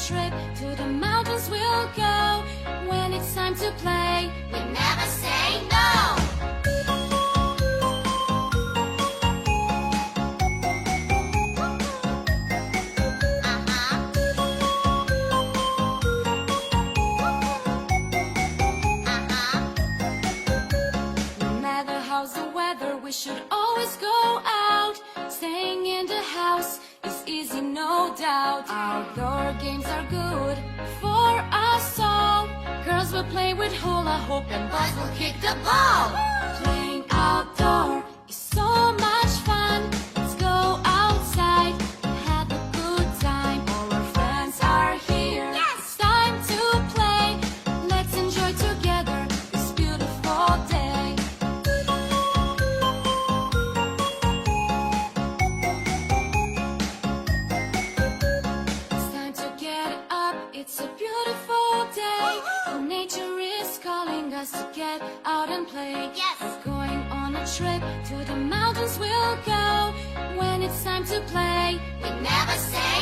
trip to the mountains we'll go. When it's time to play, we never say no. We should always go out. Staying in the house is easy, no doubt. Outdoor games are good for us all. Girls will play with hula hoop and boys will kick the ball. Playing outdoor is so much fun. Let's go outside and have a good time. All our friends are here. Yes! It's time to play. Let's enjoy together this beautiful day. It's a beautiful day. Nature is calling us to get out and play. Yes! We're going on a trip to the mountains we'll go. When it's time to play, we never say